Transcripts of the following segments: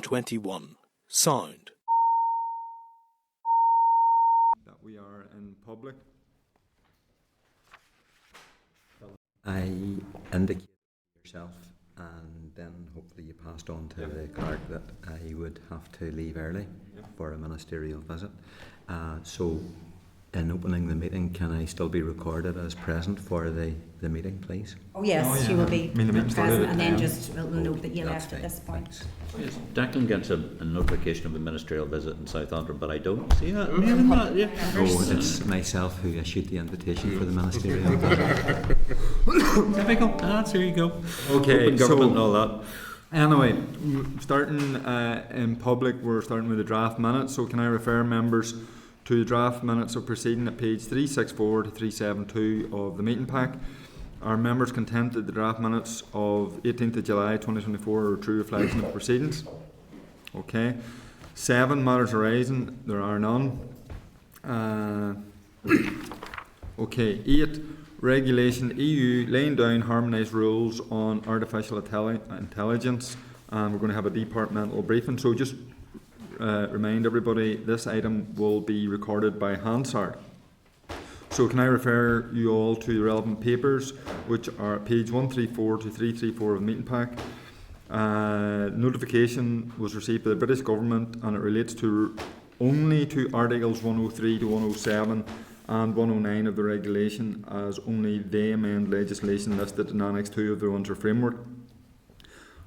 2021. Sound. That we are in public. I indicated yourself, and then hopefully you passed on to the clerk that I would have to leave early for a ministerial visit. So in opening the meeting, can I still be recorded as present for the meeting, please? Oh yes, she will be the meeting started present, at and then 10. just we'll note that you left at this point. Thanks. Yes, Declan gets a notification of a ministerial visit in Southampton, but I don't. See that? Yeah. Oh, it's myself who issued the invitation for the ministerial visit. Typical. There you go. Okay, Open government and all that. Anyway, starting in public, we're starting with the draft minutes. So can I refer members to the draft minutes of proceeding at page 364 to 372 of the meeting pack? Are members content that the draft minutes of 18th of July 2024 are a true reflection of proceedings? Okay. 7 matters arising. There are none. Okay. 8. Regulation EU laying down harmonised rules on artificial intelligence, and we're going to have a departmental briefing. So just remind everybody, this item will be recorded by Hansard. So can I refer you all to the relevant papers, which are page 134 to 334 of the meeting pack. Notification was received by the British government, and it relates to only to Articles 103 to 107 and 109 of the regulation, as only they amend legislation listed in Annex 2 of the Windsor Framework.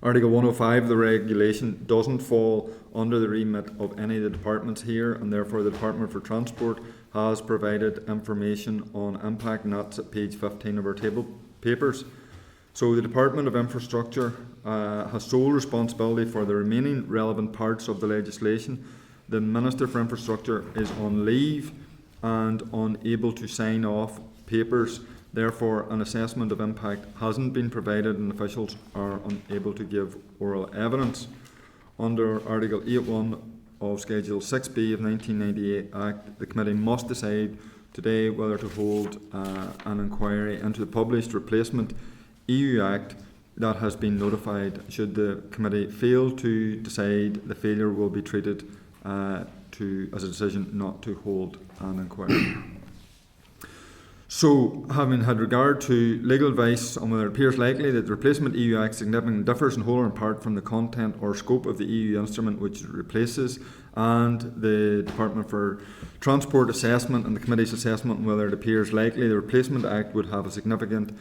Article 105 of the regulation doesn't fall under the remit of any of the departments here, and therefore the Department for Transport has provided information on impact, and that's at page 15 of our table papers. So the Department of Infrastructure has sole responsibility for the remaining relevant parts of the legislation. The Minister for Infrastructure is on leave and unable to sign off papers. Therefore, an assessment of impact hasn't been provided, and officials are unable to give oral evidence. Under Article 8.1 of Schedule 6B of 1998 Act, the committee must decide today whether to hold an inquiry into the published replacement EU Act that has been notified. Should the committee fail to decide, the failure will be treated as a decision not to hold an inquiry. So, having had regard to legal advice on whether it appears likely that the Replacement EU Act significantly differs in whole or in part from the content or scope of the EU instrument which it replaces, and the Department for Transport assessment and the Committee's assessment on whether it appears likely the Replacement Act would have a significant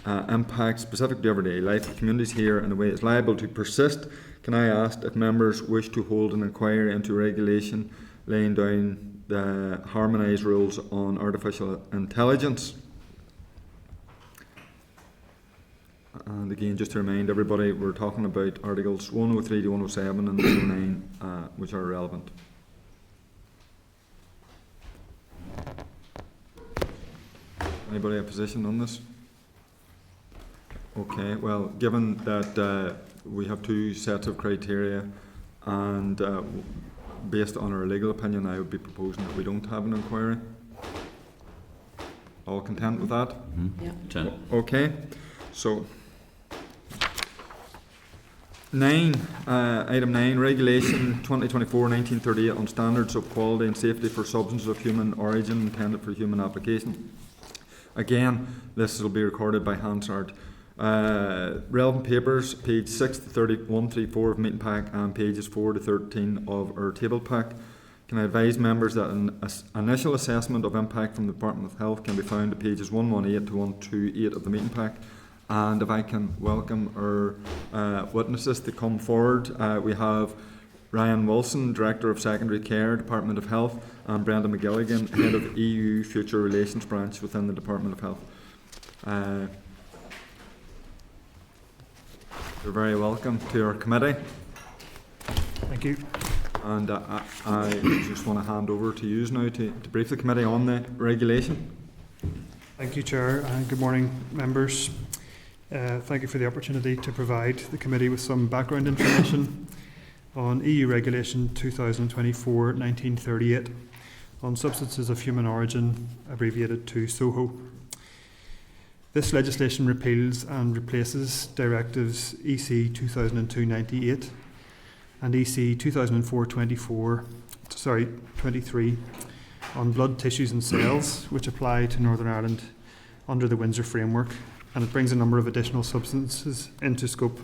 impact specific to everyday life of communities here in a way that's liable to persist, can I ask if members wish to hold an inquiry into regulation laying down the harmonised rules on artificial intelligence? And again, just to remind everybody, we're talking about Articles 103 to 107 and 109, which are relevant. Anybody have a position on this? Okay, well, given that we have 2 sets of criteria, and based on our legal opinion, I would be proposing that we don't have an inquiry. All content with that? Yeah. Okay, so 9, item 9, Regulation 2024-1938 on standards of quality and safety for substances of human origin intended for human application. Again, this will be recorded by Hansard. Relevant papers, page 6 to 134 of meeting pack and pages 4 to 13 of our table pack. Can I advise members that an initial assessment of impact from the Department of Health can be found at pages 118 to 128 of the meeting pack? And if I can welcome our witnesses to come forward, we have Ryan Wilson, Director of Secondary Care, Department of Health, and Brenda McGilligan, Head of EU Future Relations Branch within the Department of Health. You're very welcome to our committee. Thank you. And I just want to hand over to you now to brief the committee on the regulation. Thank you, Chair, and good morning, members. Thank you for the opportunity to provide the committee with some background information on EU Regulation 2024-1938 on substances of human origin, abbreviated to SOHO. This legislation repeals and replaces Directives EC 2002-98 and EC 23 on blood tissues and cells, which apply to Northern Ireland under the Windsor framework, and it brings a number of additional substances into scope.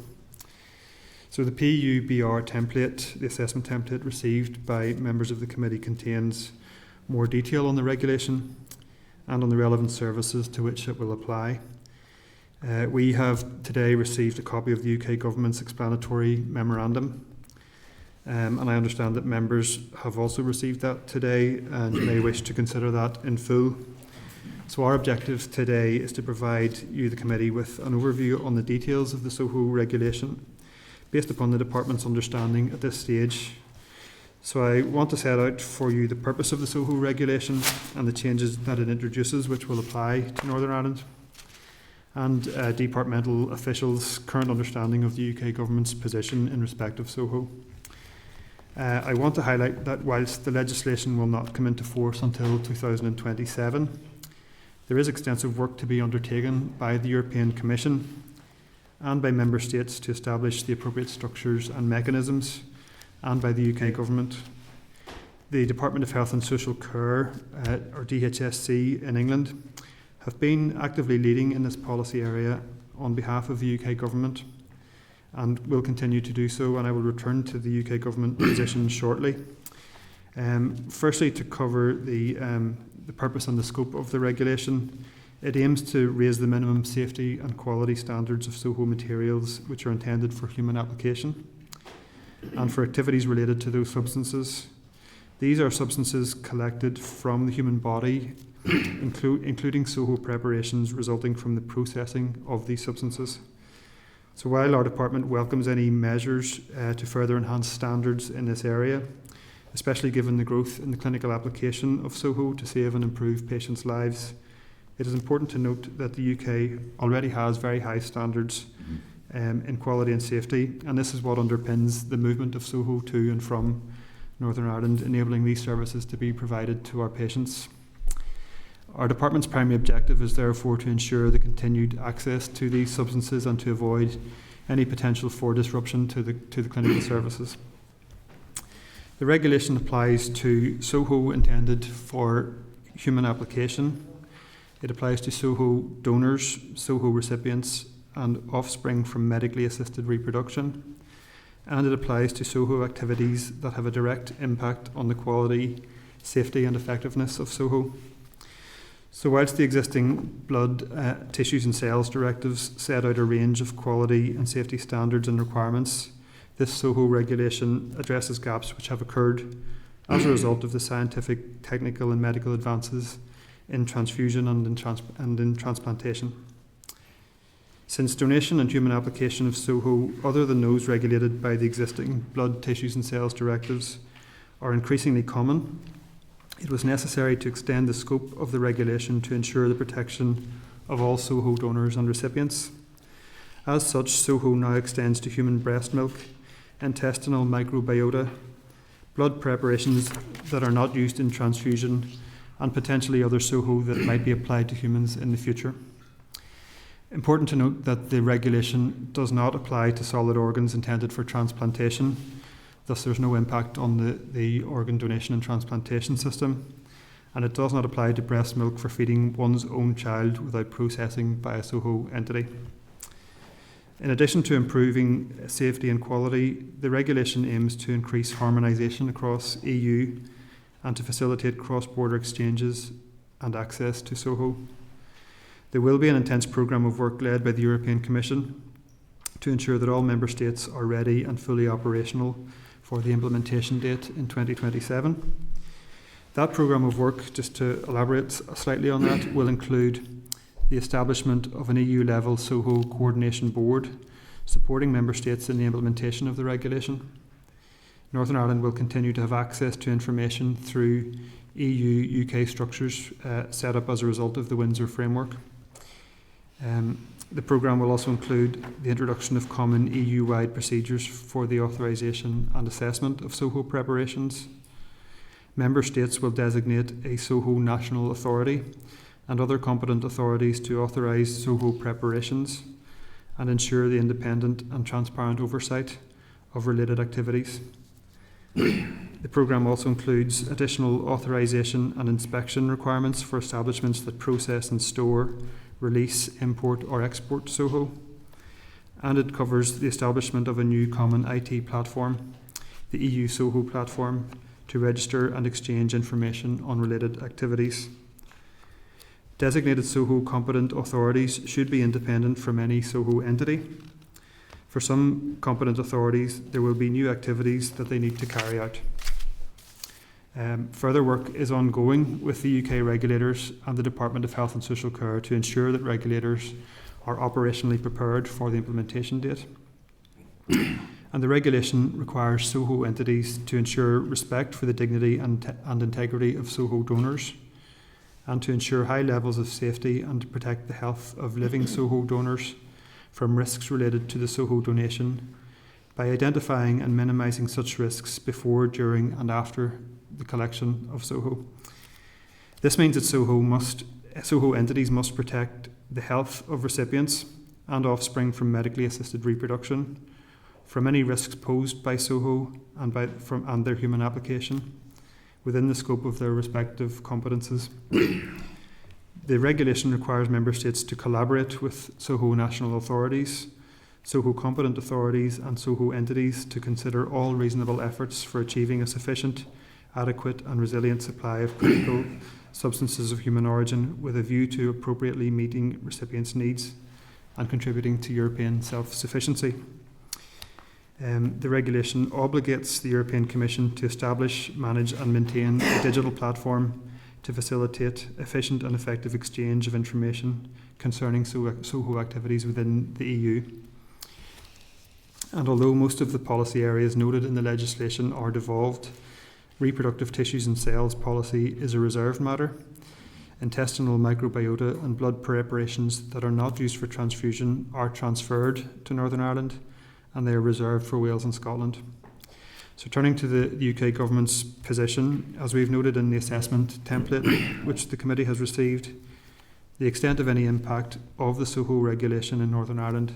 So the PUBR template, the assessment template received by members of the committee, contains more detail on the regulation and on the relevant services to which it will apply. We have today received a copy of the UK Government's explanatory memorandum, and I understand that members have also received that today and may wish to consider that in full. So our objective today is to provide you, the committee, with an overview on the details of the SOHO regulation based upon the Department's understanding at this stage. So I want to set out for you the purpose of the SOHO regulation and the changes that it introduces, which will apply to Northern Ireland, and departmental officials' current understanding of the UK Government's position in respect of SOHO. I want to highlight that whilst the legislation will not come into force until 2027, there is extensive work to be undertaken by the European Commission and by Member States to establish the appropriate structures and mechanisms, and by the UK Government. The Department of Health and Social Care, or DHSC in England, have been actively leading in this policy area on behalf of the UK Government and will continue to do so, and I will return to the UK Government position shortly. Firstly, to cover the purpose and the scope of the regulation, it aims to raise the minimum safety and quality standards of SOHO materials which are intended for human application and for activities related to those substances. These are substances collected from the human body, including SOHO preparations resulting from the processing of these substances. So while our department welcomes any measures to further enhance standards in this area, especially given the growth in the clinical application of SOHO to save and improve patients' lives, it is important to note that the UK already has very high standards in quality and safety, and this is what underpins the movement of SOHO to and from Northern Ireland, enabling these services to be provided to our patients. Our department's primary objective is therefore to ensure the continued access to these substances and to avoid any potential for disruption to the clinical services. The regulation applies to SOHO intended for human application. It applies to SOHO donors, SOHO recipients, and offspring from medically assisted reproduction. And it applies to SOHO activities that have a direct impact on the quality, safety, and effectiveness of SOHO. So whilst the existing blood, tissues and cells directives set out a range of quality and safety standards and requirements, this SOHO regulation addresses gaps which have occurred as a result of the scientific, technical and medical advances in transfusion and in transplantation. Since donation and human application of SOHO, other than those regulated by the existing blood, tissues and cells directives, are increasingly common, it was necessary to extend the scope of the regulation to ensure the protection of all SOHO donors and recipients. As such, SOHO now extends to human breast milk, intestinal microbiota, blood preparations that are not used in transfusion, and potentially other SOHO that might be applied to humans in the future. Important to note that the regulation does not apply to solid organs intended for transplantation. Thus, there's no impact on the organ donation and transplantation system, and it does not apply to breast milk for feeding one's own child without processing by a SOHO entity. In addition to improving safety and quality, the regulation aims to increase harmonisation across EU and to facilitate cross-border exchanges and access to SOHO. There will be an intense programme of work led by the European Commission to ensure that all Member States are ready and fully operational for the implementation date in 2027. That programme of work, just to elaborate slightly on that, will include the establishment of an EU-level SOHO coordination board supporting Member States in the implementation of the regulation. Northern Ireland will continue to have access to information through EU-UK structures set up as a result of the Windsor framework. The programme will also include the introduction of common EU-wide procedures for the authorisation and assessment of SOHO preparations. Member States will designate a SOHO national authority and other competent authorities to authorise SOHO preparations and ensure the independent and transparent oversight of related activities. The programme also includes additional authorisation and inspection requirements for establishments that process and store, release, import or export SOHO. And it covers the establishment of a new common IT platform, the EU SOHO platform, to register and exchange information on related activities. Designated SOHO competent authorities should be independent from any SOHO entity. For some competent authorities, there will be new activities that they need to carry out. Further work is ongoing with the UK regulators and the Department of Health and Social Care to ensure that regulators are operationally prepared for the implementation date. And the regulation requires SOHO entities to ensure respect for the dignity and integrity of SOHO donors, and to ensure high levels of safety and to protect the health of living SOHO donors from risks related to the SOHO donation by identifying and minimising such risks before, during and after the collection of SOHO. This means that SOHO entities must protect the health of recipients and offspring from medically assisted reproduction, from any risks posed by SOHO and their human application within the scope of their respective competences. The regulation requires Member States to collaborate with SOHO national authorities, SOHO competent authorities and SOHO entities to consider all reasonable efforts for achieving a sufficient, adequate and resilient supply of critical substances of human origin with a view to appropriately meeting recipients' needs and contributing to European self-sufficiency. The regulation obligates the European Commission to establish, manage and maintain a digital platform to facilitate efficient and effective exchange of information concerning SOHO activities within the EU. And although most of the policy areas noted in the legislation are devolved, reproductive tissues and cells policy is a reserved matter. Intestinal microbiota and blood preparations that are not used for transfusion are transferred to Northern Ireland, and they are reserved for Wales and Scotland. So turning to the UK Government's position, as we've noted in the assessment template which the committee has received, the extent of any impact of the SOHO regulation in Northern Ireland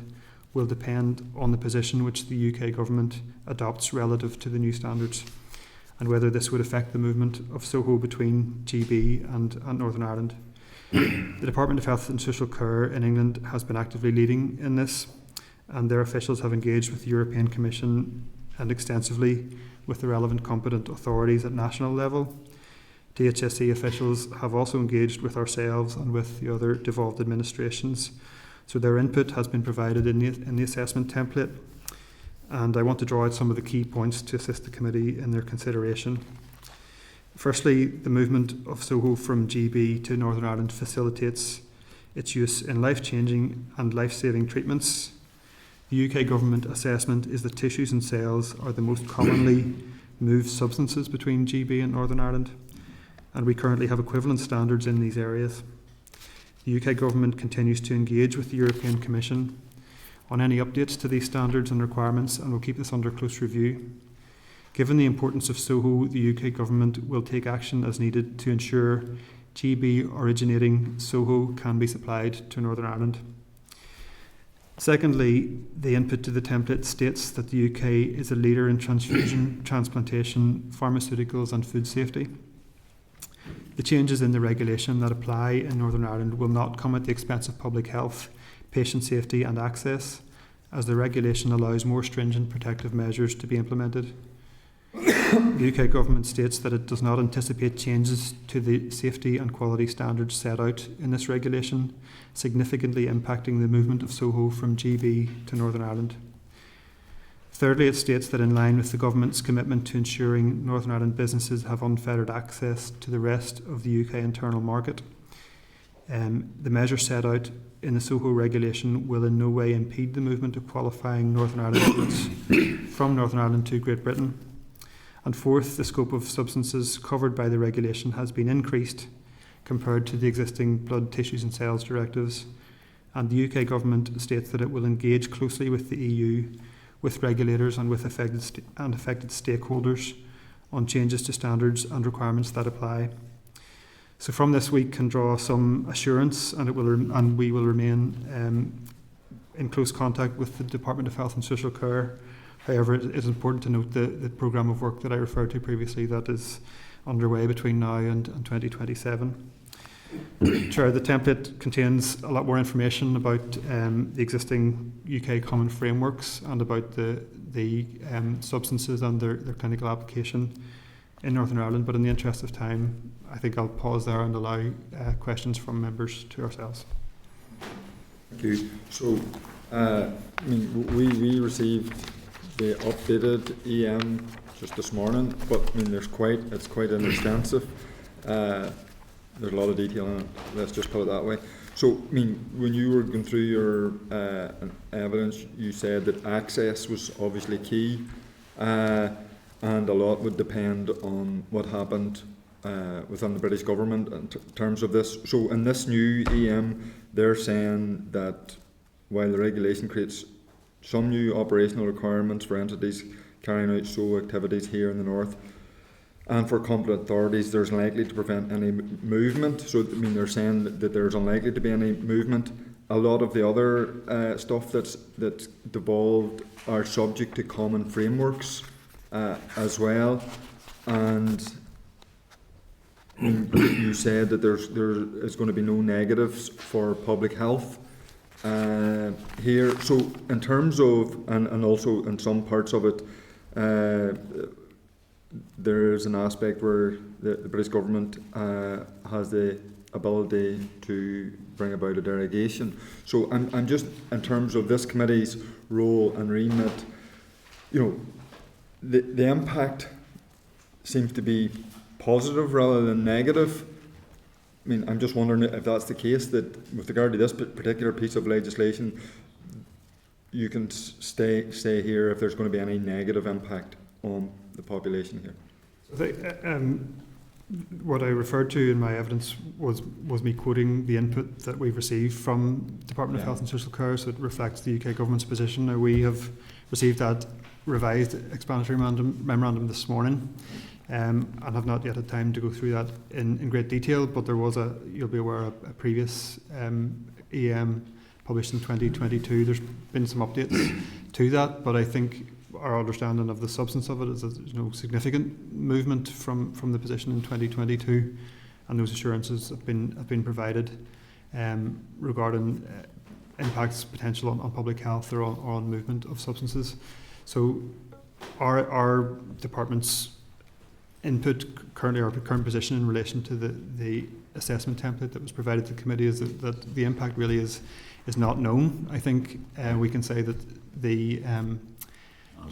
will depend on the position which the UK Government adopts relative to the new standards, and whether this would affect the movement of SOHO between GB and Northern Ireland. The Department of Health and Social Care in England has been actively leading in this, and their officials have engaged with the European Commission and extensively with the relevant competent authorities at national level. DHSE officials have also engaged with ourselves and with the other devolved administrations, so their input has been provided in the assessment template, and I want to draw out some of the key points to assist the committee in their consideration. Firstly, the movement of SOHO from GB to Northern Ireland facilitates its use in life-changing and life-saving treatments. The UK Government assessment is that tissues and cells are the most commonly moved substances between GB and Northern Ireland, and we currently have equivalent standards in these areas. The UK Government continues to engage with the European Commission on any updates to these standards and requirements, and will keep this under close review. Given the importance of SOHO, the UK Government will take action as needed to ensure GB originating SOHO can be supplied to Northern Ireland. Secondly, the input to the template states that the UK is a leader in transfusion, transplantation, pharmaceuticals and food safety. The changes in the regulation that apply in Northern Ireland will not come at the expense of public health, patient safety and access, as the regulation allows more stringent protective measures to be implemented. The UK Government states that it does not anticipate changes to the safety and quality standards set out in this regulation, significantly impacting the movement of SOHO from GB to Northern Ireland. Thirdly, it states that in line with the Government's commitment to ensuring Northern Ireland businesses have unfettered access to the rest of the UK internal market, the measures set out in the SOHO regulation will in no way impede the movement of qualifying Northern Ireland goods from Northern Ireland to Great Britain. And fourth, the scope of substances covered by the regulation has been increased compared to the existing blood, tissues and cells directives, and the UK Government states that it will engage closely with the EU, with regulators and with affected stakeholders on changes to standards and requirements that apply. So from this we can draw some assurance, and we will remain in close contact with the Department of Health and Social Care However, it is important to note the programme of work that I referred to previously that is underway between now and 2027. Chair, the template contains a lot more information about the existing UK common frameworks and about the substances and their clinical application in Northern Ireland, but in the interest of time, I think I'll pause there and allow questions from members to ourselves. Thank you. So, we received the updated EM just this morning, but it's quite an extensive. There's a lot of detail in it. Let's just put it that way. So, when you were going through your evidence, you said that access was obviously key, and a lot would depend on what happened within the British government in terms of this. So, in this new EM, they're saying that while the regulation creates some new operational requirements for entities carrying out sole activities here in the north, and for competent authorities, there's likely to prevent any movement. So, they're saying that there's unlikely to be any movement. A lot of the other stuff that's devolved are subject to common frameworks as well. And you said that there is going to be no negatives for public health here. So, in terms of, and also in some parts of it, there is an aspect where the British government has the ability to bring about a derogation. So I'm just, in terms of this committee's role and remit, the impact seems to be positive rather than negative. I'm just wondering if that's the case, that with regard to this particular piece of legislation, you can stay here if there's going to be any negative impact on the population here. So what I referred to in my evidence was me quoting the input that we've received from Department of Health and Social Care, so it reflects the UK government's position. Now, we have received that revised explanatory memorandum this morning, and have not yet had time to go through that in great detail, but there was you'll be aware, a previous EM published in 2022. There's been some updates to that, but I think our understanding of the substance of it is that there's no significant movement from the position in 2022, and those assurances have been provided regarding impacts potential on public health or on movement of substances. So our department's input currently, our current position in relation to the assessment template that was provided to the committee is that the impact really is not known. I think we can say that the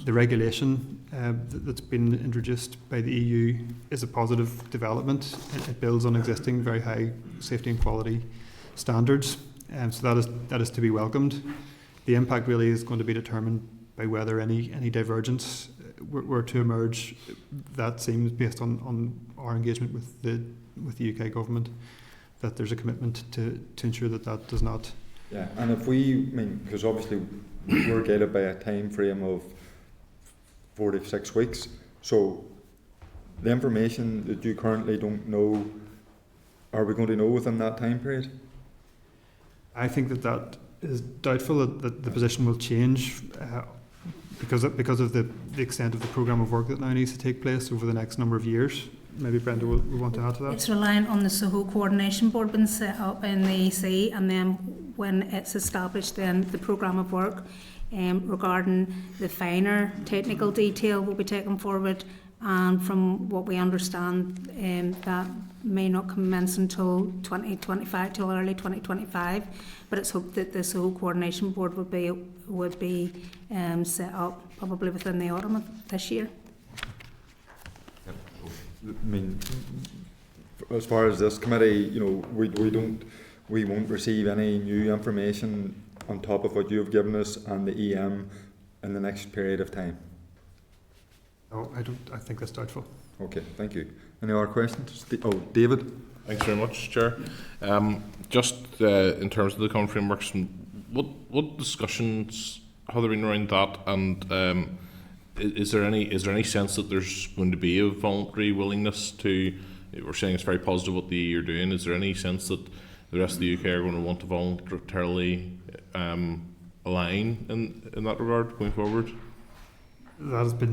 regulation that's been introduced by the EU is a positive development. It builds on existing very high safety and quality standards, so that is to be welcomed. The impact really is going to be determined by whether any divergence were to emerge. That seems, based on our engagement with the UK government, that there's a commitment to ensure that does not. Yeah, and if because obviously we're guided by a time frame of 4 to 6 weeks, so the information that you currently don't know, are we going to know within that time period? I think that is doubtful that the position will change because of the extent of the programme of work that now needs to take place over the next number of years. Maybe Brenda will want to add to that. It's reliant on the SOHO coordination board being set up in the EC, and then when it's established, then the programme of work regarding the finer technical detail will be taken forward, and from what we understand, that may not commence until 2025, till early 2025, but it's hoped that the SOHO coordination board would be set up probably within the autumn of this year. As far as this committee, we won't receive any new information on top of what you have given us and the EM in the next period of time. No, I don't. I think that's doubtful. Okay, thank you. Any other questions? David? Thanks very much, Chair. Just in terms of the common frameworks, what discussions have there been around that, and is there any sense that there's going to be a voluntary willingness to? We're saying it's very positive what the EU are doing. Is there any sense that the rest of the UK are going to want to voluntarily align in that regard going forward? That has been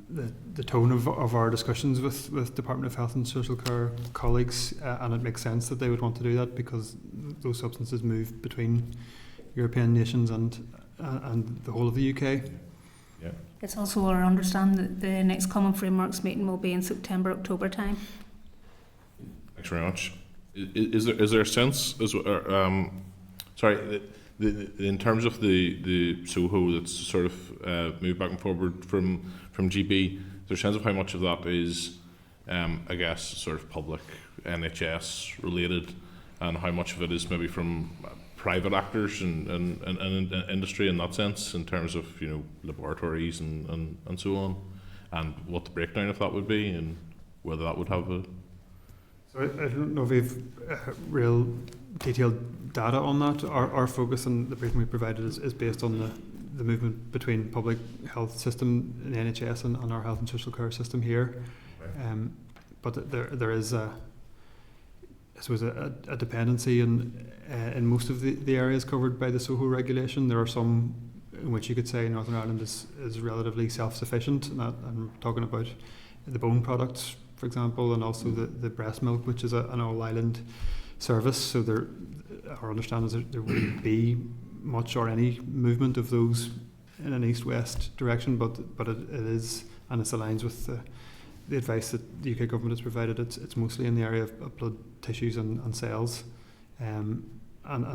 the tone of our discussions with Department of Health and Social Care colleagues, and it makes sense that they would want to do that because those substances move between European nations and the whole of the UK. Yeah. It's also our understanding that the next Common Frameworks meeting will be in September, October time. Thanks very much. Is there a sense in terms of the SOHO that's sort of moved back and forward from GB, is there a sense of how much of that is I guess sort of public NHS related, and how much of it is maybe from private actors and industry in that sense, in terms of laboratories and so on, and what the breakdown of that would be, and whether that would have a... So I don't know if we've real detailed data on that. Our focus and the briefing we provided is based on the movement between public health system in the NHS and our health and social care system here. Right. But there is I suppose a dependency in most of the areas covered by the SOHO regulation. There are some in which you could say Northern Ireland is relatively self-sufficient, and I'm talking about the bone products, for example, and also the breast milk, which is an all-island service. So our understanding is there wouldn't be much or any movement of those in an east-west direction, but it is, and it aligns with the advice that the UK government has provided. It's mostly in the area of blood tissues and cells, and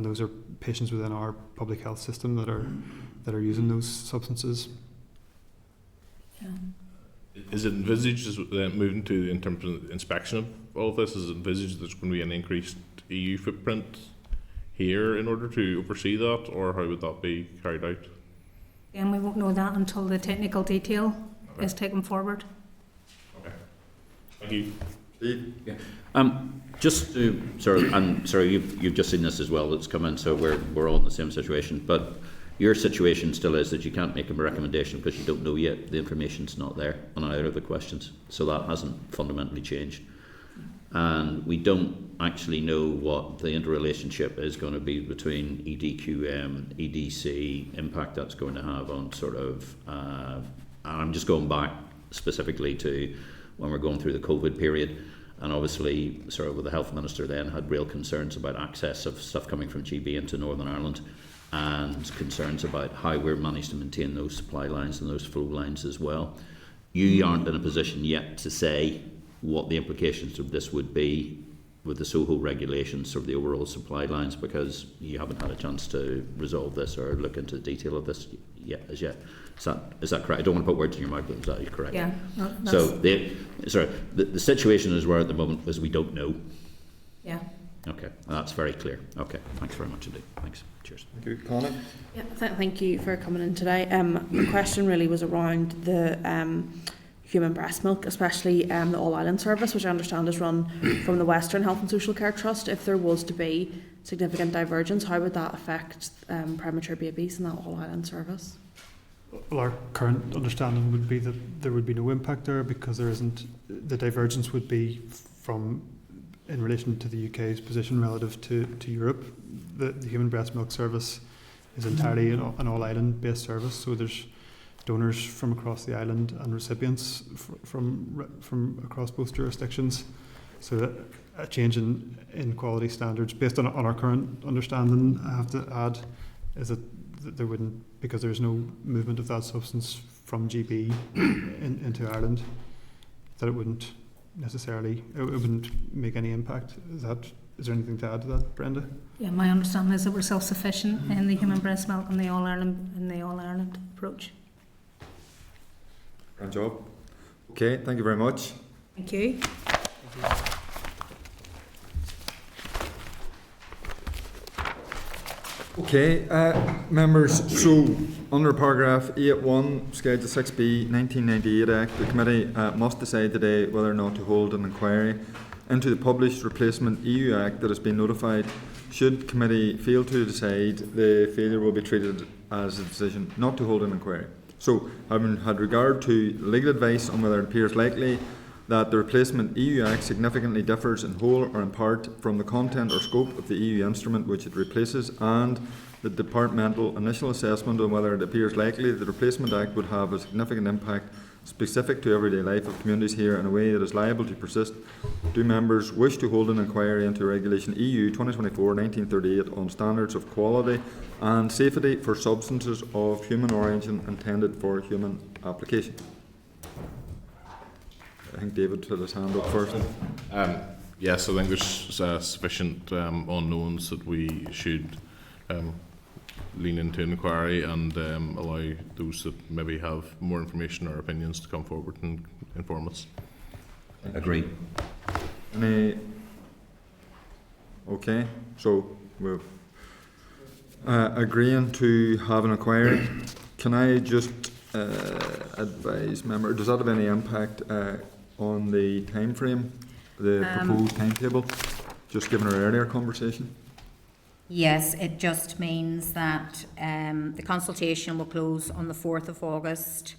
those are patients within our public health system that are using those substances. Yeah. Is it envisaged as moving to, in terms of inspection of all of this, is it envisaged there's going to be an increased EU footprint here in order to oversee that, or how would that be carried out? And we won't know that until the technical detail is taken forward. Okay. Thank you. Steve? Yeah. Just to sorry, you've just seen this as well. That's come in, so we're all in the same situation. But your situation still is that you can't make a recommendation because you don't know yet. The information's not there on either of the questions, so that hasn't fundamentally changed. And we don't actually know what the interrelationship is going to be between EDQM, EDC, impact that's going to have on sort of. And I'm just going back specifically to when we're going through the COVID period. And obviously, sort of with the health minister then had real concerns about access of stuff coming from GB into Northern Ireland, and concerns about how we're managed to maintain those supply lines and those flow lines as well. You aren't in a position yet to say what the implications of this would be with the SOHO regulations or the overall supply lines, because you haven't had a chance to resolve this or look into the detail of this yet. Is that correct? I don't want to put words in your mouth, but is that correct? Yeah. No, So the situation is where at the moment is we don't know. Yeah. Okay, that's very clear. Okay, thanks very much indeed. Thanks. Cheers. Thank you. Connie? Yeah, thank you for coming in today. The question really was around the human breast milk, especially the all-island service, which I understand is run from the Western Health and Social Care Trust. If there was to be significant divergence, how would that affect premature babies in that all-island service? Well, our current understanding would be that there would be no impact there, because there isn't. The divergence would be from in relation to the UK's position relative to Europe. The human breast milk service is entirely an all-island based service, so there's donors from across the island and recipients from across both jurisdictions. So a change in quality standards based on our current understanding, I have to add, is that there wouldn't, because there's no movement of that substance from GB into Ireland, that it wouldn't necessarily, it wouldn't make any impact. Is there anything to add to that, Brenda? Yeah, my understanding is that we're self-sufficient in the human breast milk and the all-Ireland approach. Good job. Okay, thank you very much. Thank you. Okay, members, so under paragraph 8.1, Schedule 6B, 1998 Act, the committee must decide today whether or not to hold an inquiry into the published replacement EU Act that has been notified. Should committee fail to decide, the failure will be treated as a decision not to hold an inquiry. So, having had regard to legal advice on whether it appears likely that the replacement EU Act significantly differs in whole or in part from the content or scope of the EU instrument which it replaces, and the departmental initial assessment on whether it appears likely that the Replacement Act would have a significant impact specific to everyday life of communities here in a way that is liable to persist. Do members wish to hold an inquiry into Regulation EU 2024-1938 on standards of quality and safety for substances of human origin intended for human application? I think David put his hand up first. Yes, I think there's sufficient unknowns that we should lean into an inquiry and allow those that maybe have more information or opinions to come forward and inform us. Agreed. Any? Okay, so we're agreeing to have an inquiry. Can I just advise members, does that have any impact on the time frame, the proposed timetable, just given our earlier conversation? Yes, it just means that the consultation will close on the 4th of August.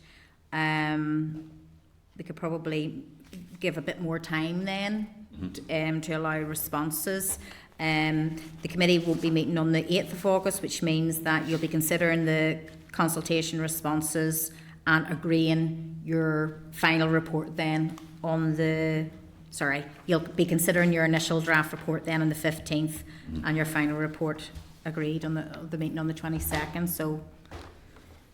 We could probably give a bit more time then to allow responses. The committee won't be meeting on the 8th of August, which means that you'll be considering the consultation responses and agreeing your final report then on the... Sorry, you'll be considering your initial draft report then on the 15th and your final report agreed on the meeting on the 22nd. So,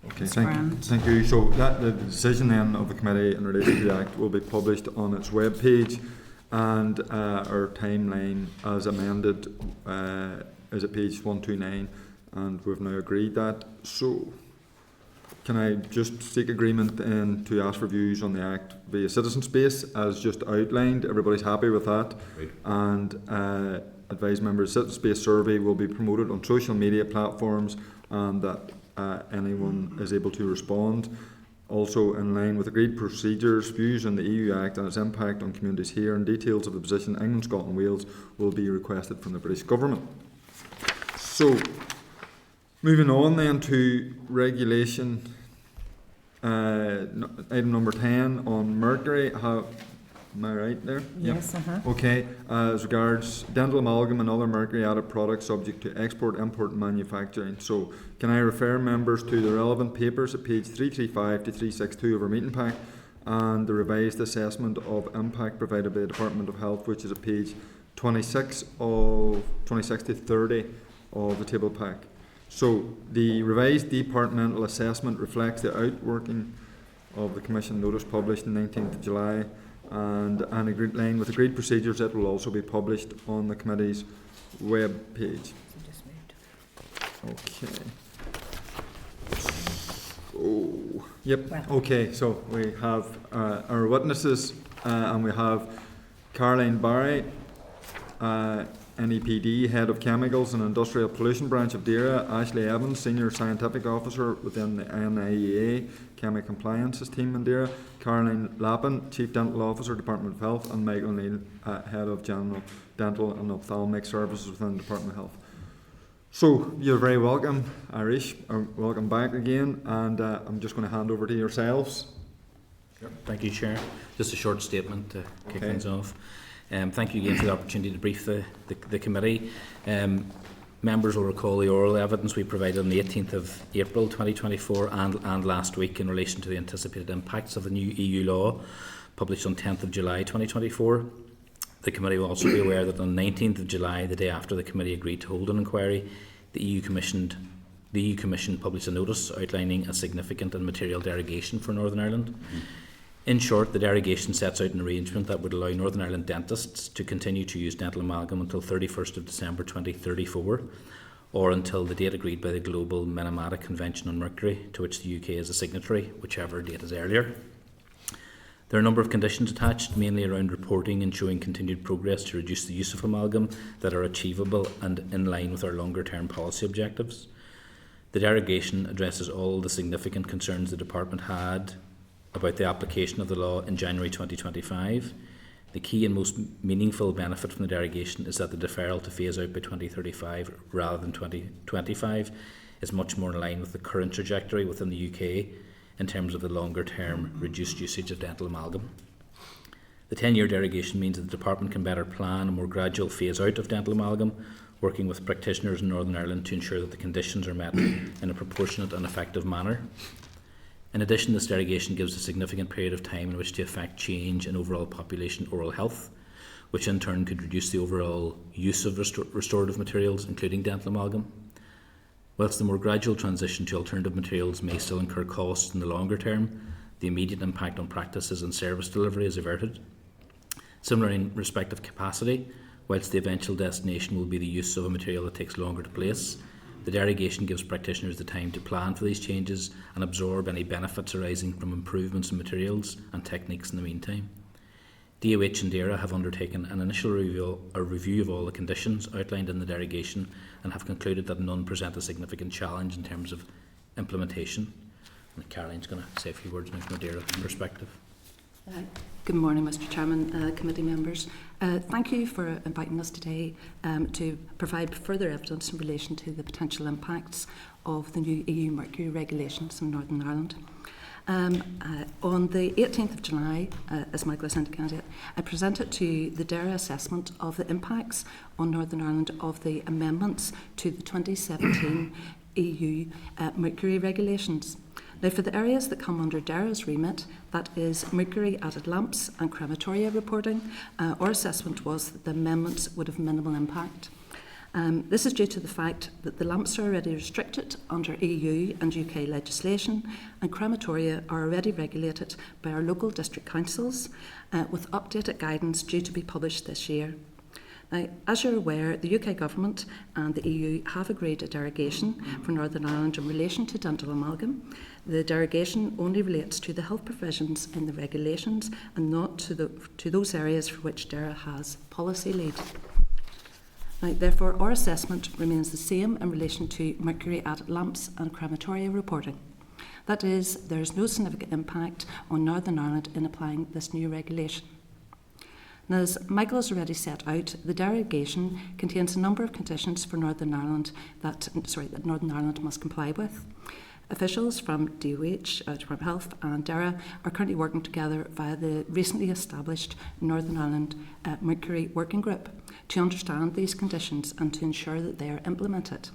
okay, thank you. So the decision then of the committee in relation to the Act will be published on its webpage, and our timeline as amended is at page 129, and we've now agreed that. So can I just seek agreement then to ask for views on the Act via citizen space as just outlined? Everybody's happy with that? Right. And advise members citizen space survey will be promoted on social media platforms and that anyone is able to respond. Also, in line with agreed procedures, views on the EU Act and its impact on communities here and details of the position in England, Scotland and Wales will be requested from the British Government. So, moving on then to regulation, item number 10 on mercury. Am I right there? yes, Yep. Okay, as regards dental amalgam and other mercury-added products subject to export, import and manufacturing. So, can I refer members to the relevant papers at page 335 to 362 of our meeting pack and the revised assessment of impact provided by the Department of Health, which is at page 26 to 30 of the table pack. So, the revised departmental assessment reflects the outworking of the Commission notice published on 19th of July, and in line with agreed procedures, it will also be published on the committee's web page. Okay. Oh, yep. Okay, so we have our witnesses, and we have Caroline Barry, NEPD, Head of Chemicals and Industrial Pollution Branch of DERA, Ashley Evans, Senior Scientific Officer within the NIEA Chemical Compliances Team in DERA, Caroline Lappin, Chief Dental Officer, Department of Health, and Michael Neal, Head of General Dental and Ophthalmic Services within the Department of Health. So, you're very welcome, Irish, welcome back again, and I'm just going to hand over to yourselves. Thank you, Chair. Just a short statement to kick things off. Thank you again for the opportunity to brief the committee. Members will recall the oral evidence we provided on the 18th of April 2024 and last week in relation to the anticipated impacts of the new EU law published on 10th of July 2024. The committee will also be aware that on 19th of July, the day after the committee agreed to hold an inquiry, the EU Commission published a notice outlining a significant and material derogation for Northern Ireland. In short, the derogation sets out an arrangement that would allow Northern Ireland dentists to continue to use dental amalgam until 31st of December 2034, or until the date agreed by the Global Minamata Convention on Mercury, to which the UK is a signatory, whichever date is earlier. There are a number of conditions attached, mainly around reporting and showing continued progress to reduce the use of amalgam, that are achievable and in line with our longer-term policy objectives. The derogation addresses all the significant concerns the Department had about the application of the law in January 2025. The key and most meaningful benefit from the derogation is that the deferral to phase out by 2035 rather than 2025 is much more in line with the current trajectory within the UK in terms of the longer term reduced usage of dental amalgam. The 10-year derogation means that the Department can better plan a more gradual phase out of dental amalgam working with practitioners in Northern Ireland to ensure that the conditions are met in a proportionate and effective manner. In addition, this derogation gives a significant period of time in which to effect change in overall population oral health, which in turn could reduce the overall use of restorative materials, including dental amalgam. Whilst the more gradual transition to alternative materials may still incur costs in the longer term, the immediate impact on practices and service delivery is averted. Similarly, in respect of capacity, whilst the eventual destination will be the use of a material that takes longer to place, the derogation gives practitioners the time to plan for these changes and absorb any benefits arising from improvements in materials and techniques in the meantime. DOH and DAERA have undertaken an initial review of all the conditions outlined in the derogation and have concluded that none present a significant challenge in terms of implementation. And Caroline's going to say a few words now from a DAERA perspective. Good morning, Mr Chairman, committee members. Thank you for inviting us today to provide further evidence in relation to the potential impacts of the new EU mercury regulations in Northern Ireland. On the 18th of July, as Michael has indicated, I presented to the DAERA assessment of the impacts on Northern Ireland of the amendments to the 2017 EU mercury regulations. Now, for the areas that come under DAERA's remit, that is mercury-added lamps and crematoria reporting, our assessment was that the amendments would have minimal impact. This is due to the fact that the lamps are already restricted under EU and UK legislation, and crematoria are already regulated by our local district councils, with updated guidance due to be published this year. Now, as you're aware, the UK Government and the EU have agreed a derogation for Northern Ireland in relation to dental amalgam. The derogation only relates to the health provisions in the regulations and not to those areas for which DAERA has policy lead. Now, therefore, our assessment remains the same in relation to mercury-added lamps and crematoria reporting. That is, there is no significant impact on Northern Ireland in applying this new regulation. Now, as Michael has already set out, the derogation contains a number of conditions for Northern Ireland that Northern Ireland must comply with. Officials from DOH, Departmental Health and DAERA are currently working together via the recently established Northern Ireland Mercury Working Group to understand these conditions and to ensure that they are implemented.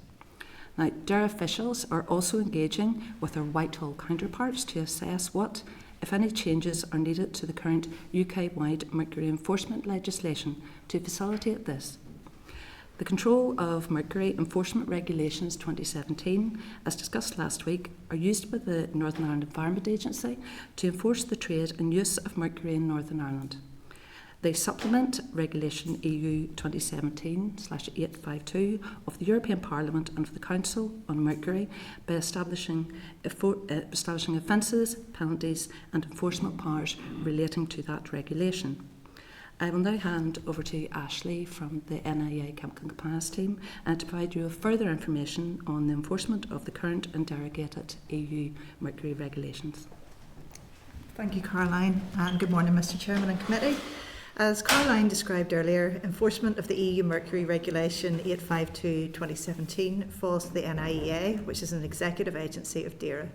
Now, DAERA officials are also engaging with their Whitehall counterparts to assess what, if any, changes are needed to the current UK-wide mercury enforcement legislation to facilitate this. The Control of Mercury Enforcement Regulations 2017, as discussed last week, are used by the Northern Ireland Environment Agency to enforce the trade and use of mercury in Northern Ireland. They supplement Regulation EU 2017/852 of the European Parliament and of the Council on mercury by establishing offences, penalties and enforcement powers relating to that regulation. I will now hand over to Ashley from the NIA Chemical Compliance team to provide you with further information on the enforcement of the current and derogated EU mercury regulations. Thank you, Caroline, and good morning, Mr Chairman and Committee. As Caroline described earlier, enforcement of the EU Mercury Regulation 852/2017 falls to the NIEA, which is an executive agency of DAERA.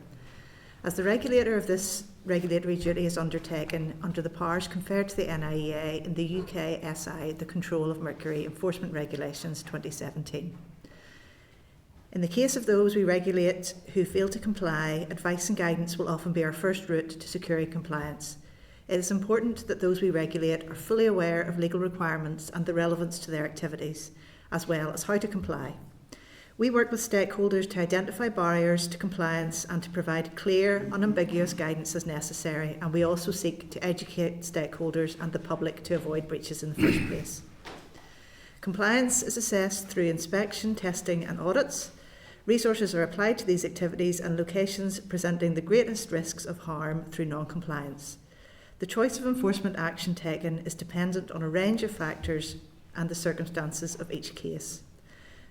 As the regulator of this regulatory duty is undertaken under the powers conferred to the NIEA in the UK SI, the Control of Mercury Enforcement Regulations 2017. In the case of those we regulate who fail to comply, advice and guidance will often be our first route to securing compliance. It is important that those we regulate are fully aware of legal requirements and the relevance to their activities, as well as how to comply. We work with stakeholders to identify barriers to compliance and to provide clear, unambiguous guidance as necessary, and we also seek to educate stakeholders and the public to avoid breaches in the first place. Compliance is assessed through inspection, testing and audits. Resources are applied to these activities and locations presenting the greatest risks of harm through non-compliance. The choice of enforcement action taken is dependent on a range of factors and the circumstances of each case.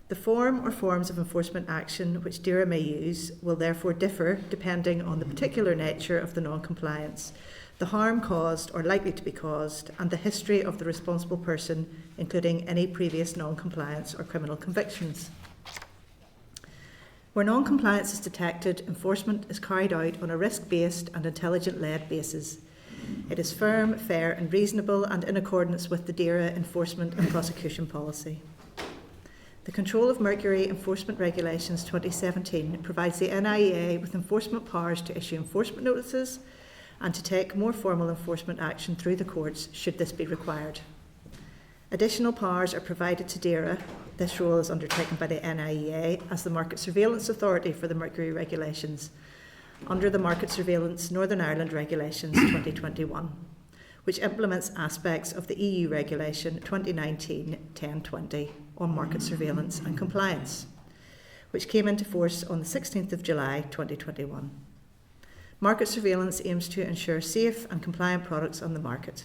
The form or forms of enforcement action which DAERA may use will therefore differ depending on the particular nature of the non-compliance, the harm caused or likely to be caused, and the history of the responsible person, including any previous non-compliance or criminal convictions. Where non-compliance is detected, enforcement is carried out on a risk-based and intelligent-led basis. It is firm, fair and reasonable and in accordance with the DAERA enforcement and prosecution policy. The Control of Mercury Enforcement Regulations 2017 provides the NIEA with enforcement powers to issue enforcement notices and to take more formal enforcement action through the courts should this be required. Additional powers are provided to DERA. This role is undertaken by the NIEA as the Market Surveillance Authority for the Mercury Regulations under the Market Surveillance Northern Ireland Regulations 2021, which implements aspects of the EU Regulation 2019-1020 on market surveillance and compliance, which came into force on the 16th of July 2021. Market surveillance aims to ensure safe and compliant products on the market.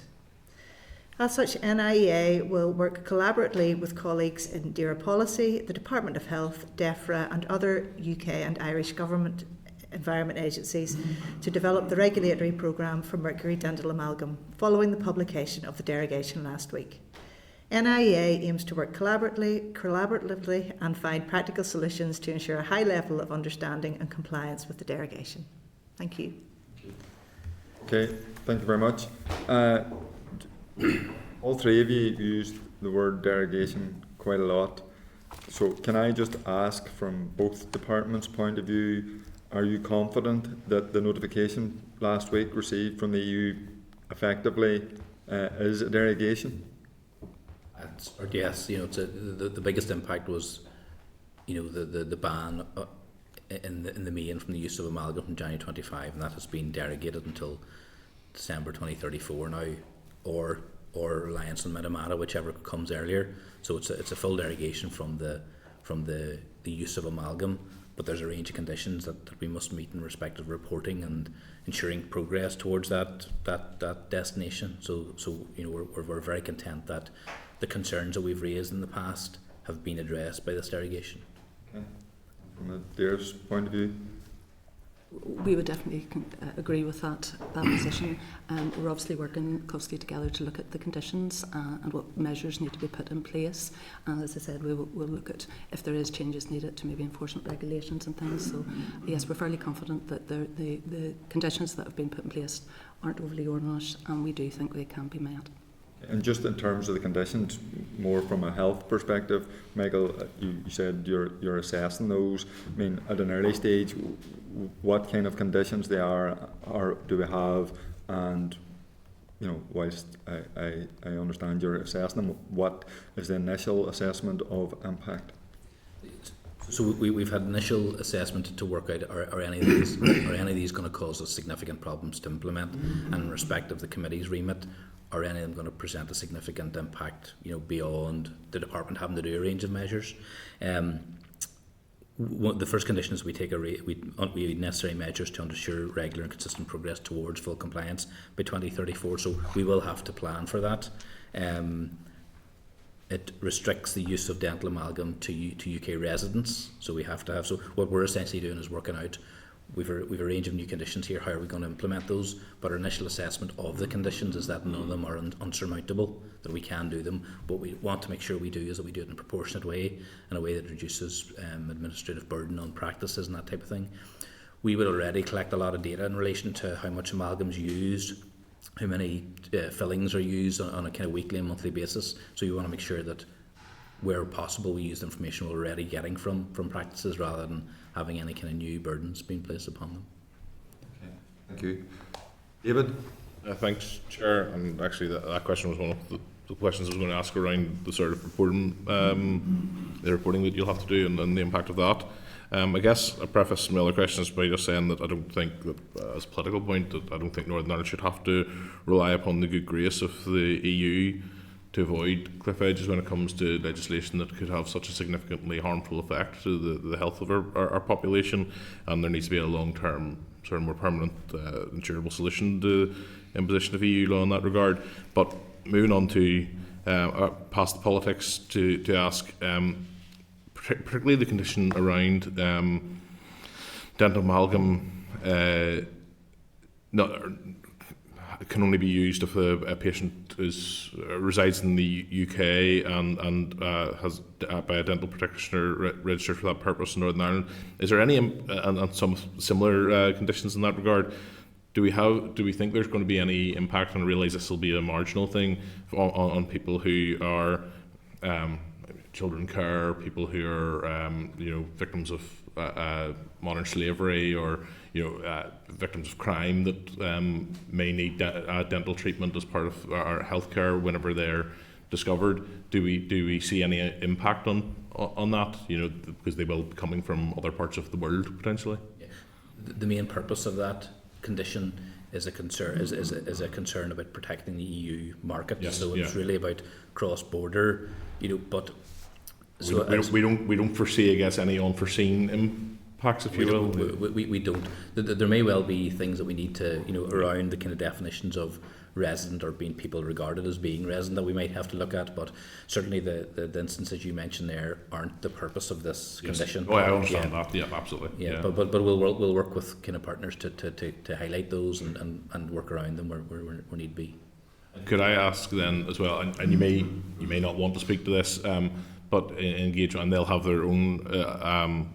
As such, NIEA will work collaboratively with colleagues in DERA Policy, the Department of Health, DEFRA and other UK and Irish government environment agencies to develop the regulatory programme for mercury dental amalgam following the publication of the derogation last week. NIEA aims to work collaboratively and find practical solutions to ensure a high level of understanding and compliance with the derogation. Thank you. Okay, thank you very much. All three of you used the word derogation quite a lot. So can I just ask from both departments' point of view, are you confident that the notification last week received from the EU effectively is a derogation? Yes, you know, the biggest impact was, you know, the ban in the main from the use of amalgam from January 25, and that has been derogated until December 2034 now, or reliance on Minamata, whichever comes earlier. So it's a full derogation from the use of amalgam, but there's a range of conditions that we must meet in respect of reporting and ensuring progress towards that destination. So you know, we're very content that the concerns that we've raised in the past have been addressed by this derogation. Okay. From a DERA's point of view? We would definitely agree with that position. We're obviously working closely together to look at the conditions and what measures need to be put in place. And as I said, we'll look at if there is changes needed to maybe enforcement regulations and things. So yes, we're fairly confident that the conditions that have been put in place aren't overly onerous, and we do think they can be met. And just in terms of the conditions, more from a health perspective, Michael, you said you're assessing those. I mean, at an early stage, what kind of conditions they are or do we have? And you know, whilst I understand you're assessing them, what is the initial assessment of impact? So we've had initial assessment to work out are any of these going to cause us significant problems to implement, and in respect of the committee's remit, are any of them going to present a significant impact, you know, beyond the department having to do a range of measures? The first condition is we take we necessary measures to ensure regular and consistent progress towards full compliance by 2034. So we will have to plan for that. It restricts the use of dental amalgam to UK residents. So we have to have. So what we're essentially doing is working out. We've a range of new conditions here. How are we going to implement those? But our initial assessment of the conditions is that none of them are unsurmountable, that we can do them. What we want to make sure we do is that we do it in a proportionate way, in a way that reduces administrative burden on practices and that type of thing. We will already collect a lot of data in relation to how much amalgam is used, how many fillings are used on a kind of weekly and monthly basis. So we want to make sure that where possible we use the information we're already getting from practices rather than having any kind of new burdens being placed upon them. Okay, thank you. David? Thanks, Chair. And actually that question was one of the questions I was going to ask around the sort of reporting, the reporting that you'll have to do and the impact of that. I guess I preface my other questions by just saying that I don't think that, as a political point, that I don't think Northern Ireland should have to rely upon the good grace of the EU to avoid cliff edges when it comes to legislation that could have such a significantly harmful effect to the health of our population, and there needs to be a long-term, sort of more permanent, insurable solution to imposition of EU law in that regard. But moving on to past the politics, to ask, particularly the condition around dental amalgam can only be used if a patient resides in the UK and has by a dental practitioner registered for that purpose in Northern Ireland. Is there any and some similar conditions in that regard? Do we think there's going to be any impact? And I realise this will be a marginal thing on people who are children care, people who are victims of modern slavery, or victims of crime that may need dental treatment as part of our healthcare whenever they're discovered. Do we see any impact on that? Because they will be coming from other parts of the world potentially. Yeah. The main purpose of that condition is a concern is a concern about protecting the EU market. Yes, so it's really about cross-border. But we don't foresee, I guess, any unforeseen impacts, if you will. We don't. There may well be things that we need to, around the kind of definitions of resident or being people regarded as being resident that we might have to look at, but certainly the instances you mentioned there aren't the purpose of this condition. Oh, I understand that. Yeah, absolutely. Yeah. But we'll work with kind of partners to highlight those and work around them where need be. Could I ask then as well, and you may not want to speak to this, but engage, and they'll have their own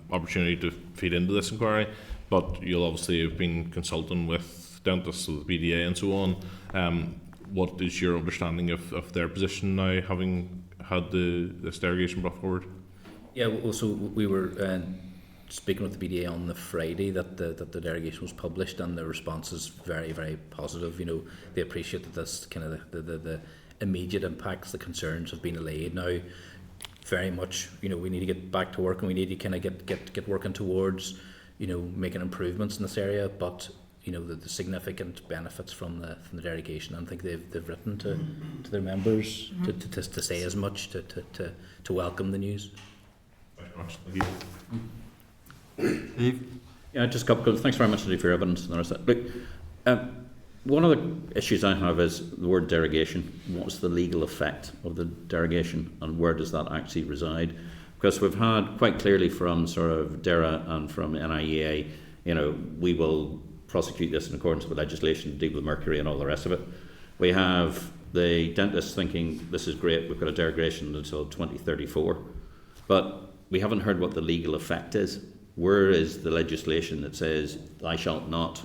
opportunity to feed into this inquiry, but you'll obviously have been consulting with dentists, so the BDA and so on. What is your understanding of their position now, having had this derogation brought forward? Yeah, well, so we were speaking with the BDA on the Friday that the derogation was published, and the response is very, very positive. They appreciate that this kind of the immediate impacts, the concerns have been allayed now. Very much, we need to get back to work, and we need to kind of get working towards, making improvements in this area. But the significant benefits from the derogation, I think they've written to their members to say as much, to welcome the news. Thank you very much. Thank you. Steve? Yeah, just a couple. Thanks very much indeed for your evidence. Look, one of the issues I have is the word derogation. What's the legal effect of the derogation, and where does that actually reside? Because we've had quite clearly from sort of DERA and from NIEA, we will prosecute this in accordance with legislation to deal with mercury and all the rest of it. We have the dentists thinking this is great, we've got a derogation until 2034, but we haven't heard what the legal effect is. Where is the legislation that says I shall not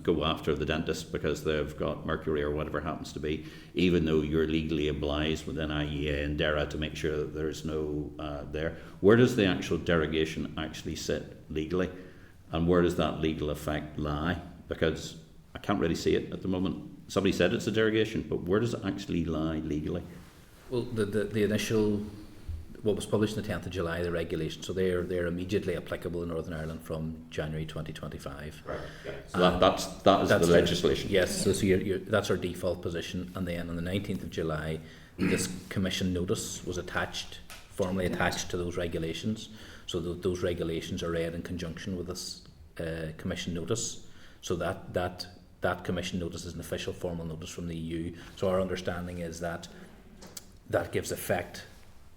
go after the dentist because they've got mercury or whatever happens to be, even though you're legally obliged with NIEA and DERA to make sure that there's no there? Where does the actual derogation actually sit legally? And where does that legal effect lie? Because I can't really see it at the moment. Somebody said it's a derogation, but where does it actually lie legally? Well, the initial, what was published on the 10th of July, the regulation, so they're immediately applicable in Northern Ireland from January 2025. Right. Yeah. So that is the legislation. Yes, so that's our default position. And then on the 19th of July, this Commission notice was formally attached to those regulations. So those regulations are read in conjunction with this Commission notice. So that Commission notice is an official formal notice from the EU. So our understanding is that gives effect,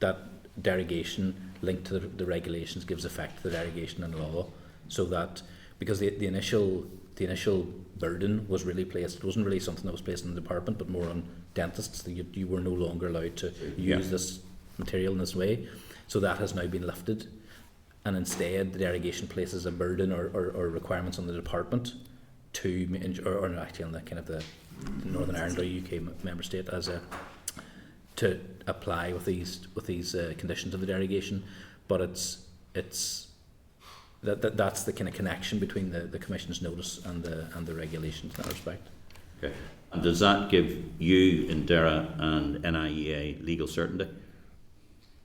that derogation linked to the regulations gives effect to the derogation in law. So that, because the initial burden was really placed, it wasn't really something that was placed in the department, but more on dentists. You were no longer allowed to use this material in this way. So that has now been lifted. And instead, the derogation places a burden or requirements on the department or actually on the kind of the Northern Ireland or UK member state to apply with these conditions of the derogation. But that's the kind of connection between the Commission's notice and the regulations in that respect. Okay. And does that give you in DERA and NIEA legal certainty?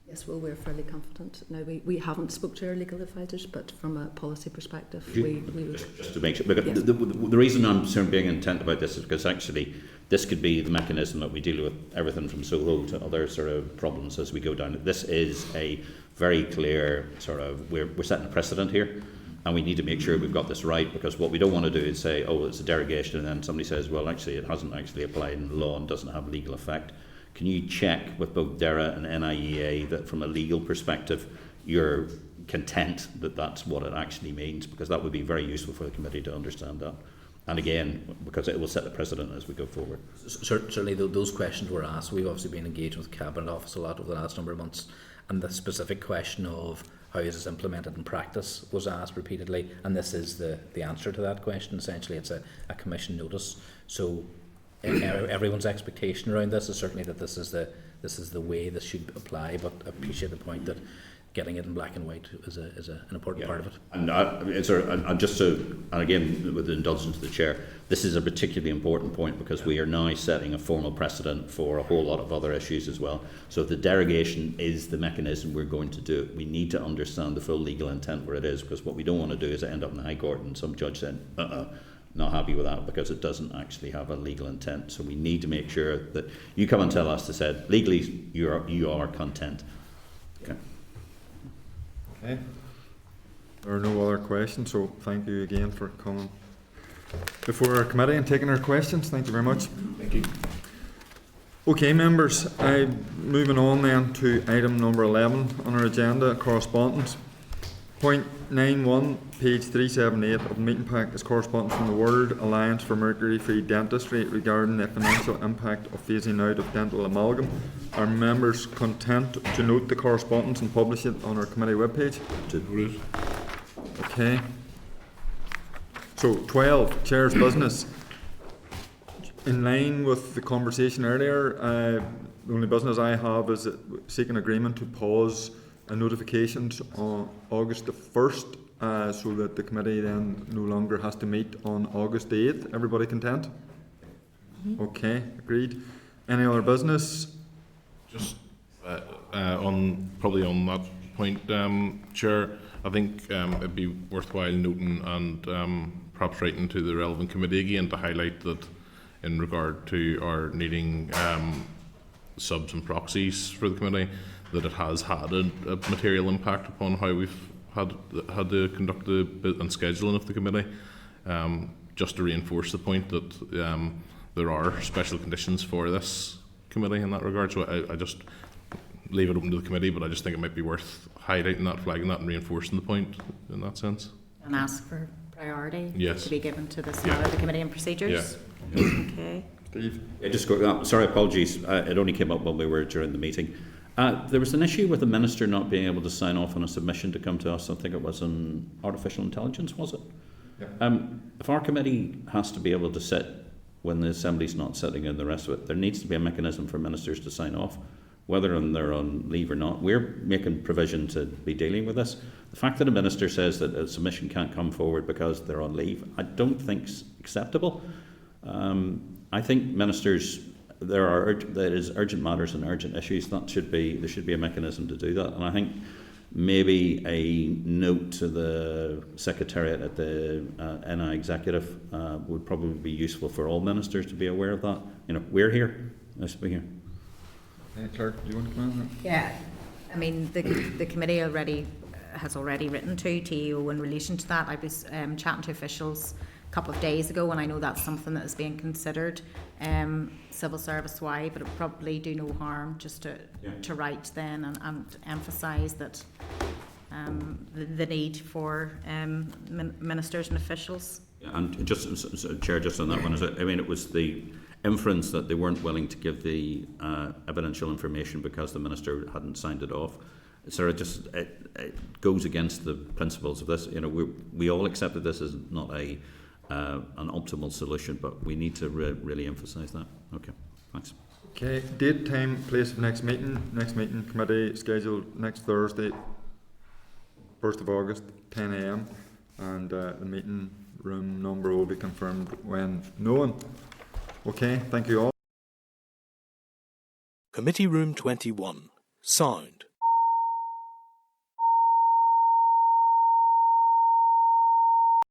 Yes, well, we're fairly confident. Now, we haven't spoke to our legal advisors, but from a policy perspective, we would... Just to make sure, because yes. the reason I'm sort of being intent about this is because actually this could be the mechanism that we deal with everything from Soho to other sort of problems as we go down. This is a very clear sort of, we're setting a precedent here, and we need to make sure we've got this right, because what we don't want to do is say, oh, it's a derogation, and then somebody says, well, actually, it hasn't actually applied in law and doesn't have legal effect. Can you check with both DERA and NIEA that from a legal perspective you're content that that's what it actually means? Because that would be very useful for the committee to understand that. And again, because it will set the precedent as we go forward. Certainly those questions were asked. We've obviously been engaged with the Cabinet Office a lot over the last number of months, and the specific question of how is this implemented in practice was asked repeatedly, and this is the answer to that question. Essentially, it's a Commission notice. So everyone's expectation around this is certainly that this is the way this should apply, but I appreciate the point that getting it in black and white is an important part of it. And just to, and again, with the indulgence of the Chair, this is a particularly important point because we are now setting a formal precedent for a whole lot of other issues as well. So if the derogation is the mechanism we're going to do, we need to understand the full legal intent where it is, because what we don't want to do is end up in the High Court and some judge saying, not happy with that because it doesn't actually have a legal intent. So we need to make sure that you come and tell us to say, legally you are content. Okay. Okay. There are no other questions, so thank you again for coming before our committee and taking our questions. Thank you very much. Thank you. Okay, members, moving on then to item number 11 on our agenda, correspondence. Point 9.1, page 378 of the meeting pack is correspondence from the World Alliance for Mercury-Free Dentistry regarding the financial impact of phasing out of dental amalgam. Are members content to note the correspondence and publish it on our committee webpage? Okay. So 12, Chair's business. In line with the conversation earlier, the only business I have is seeking agreement to pause notifications on August the 1st, so that the committee then no longer has to meet on August the 8th. Everybody content? Okay, agreed. Any other business? Just probably on that point, Chair, I think it'd be worthwhile noting and perhaps writing to the relevant committee again to highlight that in regard to our needing subs and proxies for the committee, that it has had a material impact upon how we've had to conduct and scheduling of the committee. Just to reinforce the point that there are special conditions for this committee in that regard. So I just leave it open to the committee, but I just think it might be worth highlighting that, flagging that, and reinforcing the point in that sense. And ask for priority to be given to this matter of the committee and procedures. Yeah. Okay. Steve? Yeah, just sorry, apologies. It only came up when we were during the meeting. There was an issue with the Minister not being able to sign off on a submission to come to us. I think it was on artificial intelligence, was it? Yeah. If our committee has to be able to sit when the Assembly's not sitting and the rest of it, there needs to be a mechanism for ministers to sign off, whether they're on leave or not. We're making provision to be dealing with this. The fact that a minister says that a submission can't come forward because they're on leave, I don't think is acceptable. I think ministers, there is urgent matters and urgent issues. There should be a mechanism to do that. And I think maybe a note to the Secretariat at the NI Executive would probably be useful for all ministers to be aware of that. You know, we're here. Let's be here. Clerk, do you want to comment on that? Yeah, I mean, the committee has already written to TEO in relation to that. I was chatting to officials a couple of days ago, and I know that's something that is being considered civil service wide, but it would probably do no harm just to write then and emphasise that the need for ministers and officials. And just, Chair, just on that one, I mean, it was the inference that they weren't willing to give the evidential information because the Minister hadn't signed it off. So it goes against the principles of this. You know, we all accept that this is not an optimal solution, but we need to really emphasise that. Okay, thanks. Okay, date, time, place of next meeting. Next meeting committee scheduled next Thursday, 1st of August, 10 a.m. and the meeting room number will be confirmed when known. Okay, thank you all. Committee Room 21. Sound.